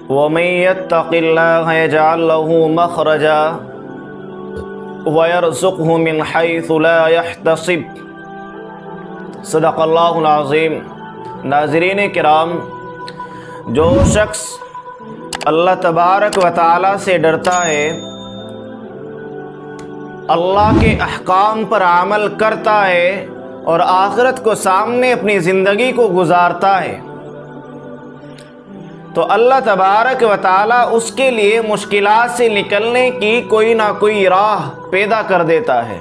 وَمَن يَتَّقِ اللَّهَ يَجْعَل لَّهُ مَخْرَجًا وَيَرْزُقْهُ مِنْ حَيْثُ لَا يَحْتَسِبُ۔ صدق اللہ العظیم۔ ناظرین کرام، جو شخص اللہ تبارک و تعالی سے ڈرتا ہے، اللہ کے احکام پر عمل کرتا ہے اور آخرت کو سامنے اپنی زندگی کو گزارتا ہے، تو اللہ تبارک و تعالی اس کے لیے مشکلات سے نکلنے کی کوئی نہ کوئی راہ پیدا کر دیتا ہے،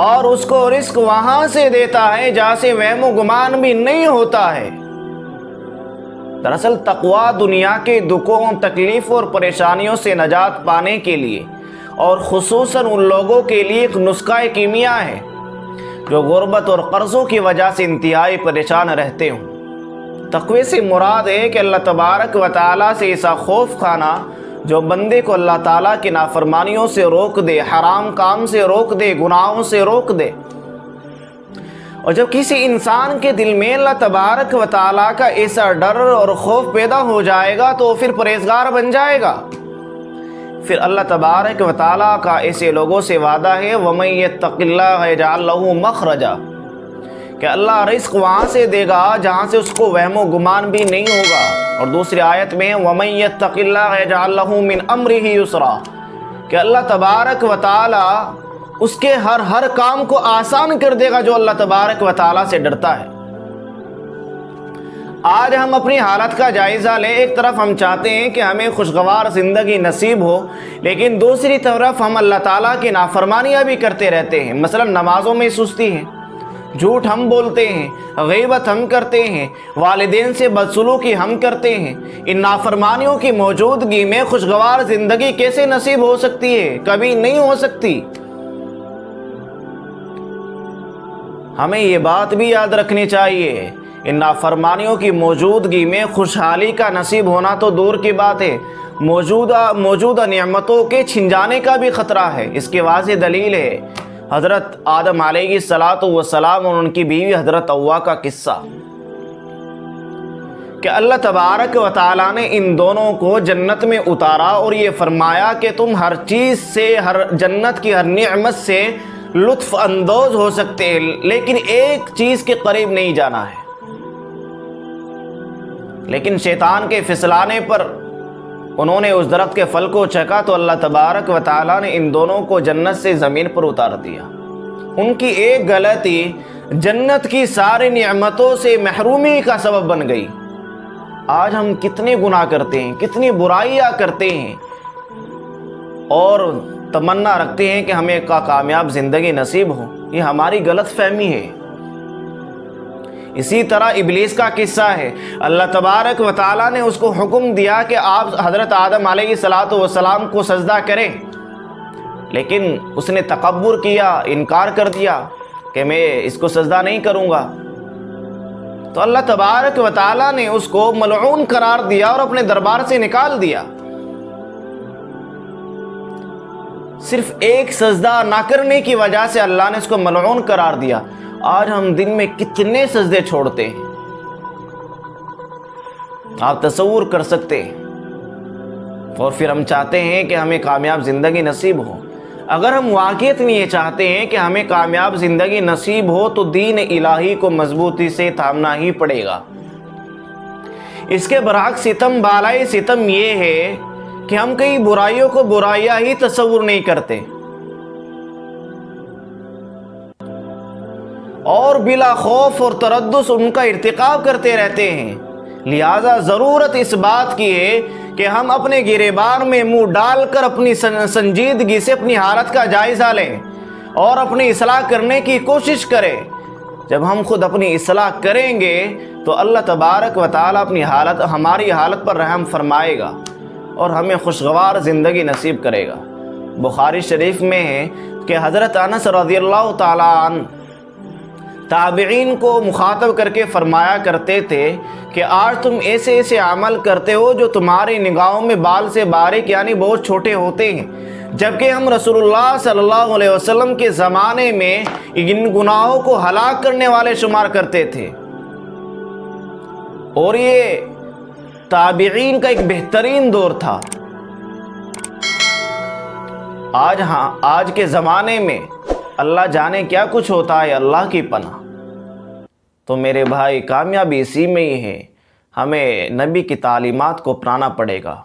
اور اس کو رزق وہاں سے دیتا ہے جہاں سے وہم و گمان بھی نہیں ہوتا ہے۔ دراصل تقوی دنیا کے دکھوں، تکلیف اور پریشانیوں سے نجات پانے کے لیے، اور خصوصاً ان لوگوں کے لیے ایک نسخہ کیمیا ہے جو غربت اور قرضوں کی وجہ سے انتہائی پریشان رہتے ہوں۔ تقوی سے مراد ہے کہ اللہ تبارک و تعالیٰ سے ایسا خوف کھانا جو بندے کو اللہ تعالیٰ کی نافرمانیوں سے روک دے، حرام کام سے روک دے، گناہوں سے روک دے۔ اور جب کسی انسان کے دل میں اللہ تبارک و تعالیٰ کا ایسا ڈر اور خوف پیدا ہو جائے گا تو پھر پرہیزگار بن جائے گا۔ پھر اللہ تبارک و تعالیٰ کا ایسے لوگوں سے وعدہ ہے وَمَن يَتَّقِ اللَّهَ يَجْعَل لَّهُ مَخْرَجًا، کہ اللہ رزق وہاں سے دے گا جہاں سے اس کو وہم و گمان بھی نہیں ہوگا۔ اور دوسری آیت میں وَمَن يَتَّقِ اللَّهَ يَجْعَل لَّهُ مِنْ أَمْرِهِ يُسْرًا، کہ اللہ تبارک و تعالیٰ اس کے ہر کام کو آسان کر دے گا جو اللہ تبارک و تعالیٰ سے ڈرتا ہے۔ آج ہم اپنی حالت کا جائزہ لیں۔ ایک طرف ہم چاہتے ہیں کہ ہمیں خوشگوار زندگی نصیب ہو، لیکن دوسری طرف ہم اللہ تعالیٰ کی نافرمانیاں بھی کرتے رہتے ہیں۔ مثلا نمازوں میں سستی ہے، جھوٹ ہم بولتے ہیں، غیبت ہم کرتے ہیں، والدین سے بدسلوکی ہم کرتے ہیں۔ ان نافرمانیوں کی موجودگی میں خوشگوار زندگی کیسے نصیب ہو سکتی ہے؟ کبھی نہیں ہو سکتی۔ ہمیں یہ بات بھی یاد رکھنی چاہیے، ان نافرمانیوں کی موجودگی میں خوشحالی کا نصیب ہونا تو دور کی بات ہے، موجودہ نعمتوں کے چھن جانے کا بھی خطرہ ہے۔ اس کی واضح دلیل ہے حضرت آدم علیہ السلام اور ان کی بیوی حضرت حوا کا قصہ، کہ اللہ تبارک و تعالیٰ نے ان دونوں کو جنت میں اتارا اور یہ فرمایا کہ تم ہر چیز سے، ہر جنت کی ہر نعمت سے لطف اندوز ہو سکتے ہیں، لیکن ایک چیز کے قریب نہیں جانا ہے۔ لیکن شیطان کے پھسلانے پر انہوں نے اس درخت کے پھل کو چکھا تو اللہ تبارک و تعالیٰ نے ان دونوں کو جنت سے زمین پر اتار دیا۔ ان کی ایک غلطی جنت کی ساری نعمتوں سے محرومی کا سبب بن گئی۔ آج ہم کتنے گناہ کرتے ہیں، کتنی برائیاں کرتے ہیں، اور تمنا رکھتے ہیں کہ ہمیں کامیاب زندگی نصیب ہو۔ یہ ہماری غلط فہمی ہے۔ اسی طرح ابلیس کا قصہ ہے، اللہ تبارک و تعالیٰ نے اس کو حکم دیا کہ آپ حضرت آدم علیہ السلام کو سجدہ کریں، لیکن اس نے تکبر کیا، انکار کر دیا کہ میں اس کو سجدہ نہیں کروں گا، تو اللہ تبارک و تعالیٰ نے اس کو ملعون قرار دیا اور اپنے دربار سے نکال دیا۔ صرف ایک سجدہ نہ کرنے کی وجہ سے اللہ نے اس کو ملعون قرار دیا۔ آج ہم دن میں کتنے سجدے چھوڑتے ہیں، آپ تصور کر سکتے ہیں، اور پھر ہم چاہتے ہیں کہ ہمیں کامیاب زندگی نصیب ہو۔ اگر ہم واقعیت میں یہ چاہتے ہیں کہ ہمیں کامیاب زندگی نصیب ہو تو دین الہی کو مضبوطی سے تھامنا ہی پڑے گا۔ اس کے برعکس ستم بالائی ستم یہ ہے کہ ہم کئی برائیوں کو برائیاں ہی تصور نہیں کرتے، اور بلا خوف اور تردد ان کا ارتکاب کرتے رہتے ہیں۔ لہذا ضرورت اس بات کی ہے کہ ہم اپنے گریبان میں منہ ڈال کر اپنی سنجیدگی سے اپنی حالت کا جائزہ لیں اور اپنی اصلاح کرنے کی کوشش کریں۔ جب ہم خود اپنی اصلاح کریں گے تو اللہ تبارک و تعالیٰ ہماری حالت پر رحم فرمائے گا اور ہمیں خوشگوار زندگی نصیب کرے گا۔ بخاری شریف میں ہے کہ حضرت انس رضی اللہ تعالیٰ عنہ تابعین کو مخاطب کر کے فرمایا کرتے تھے کہ آج تم ایسے ایسے عمل کرتے ہو جو تمہاری نگاہوں میں بال سے باریک یعنی بہت چھوٹے ہوتے ہیں، جبکہ ہم رسول اللہ صلی اللہ علیہ وسلم کے زمانے میں ان گناہوں کو ہلاک کرنے والے شمار کرتے تھے، اور یہ تابعین کا ایک بہترین دور تھا۔ آج کے زمانے میں اللہ جانے کیا کچھ ہوتا ہے، اللہ کی پناہ۔ تو میرے بھائی، کامیابی اسی میں ہی ہے، ہمیں نبی کی تعلیمات کو اپنانا پڑے گا۔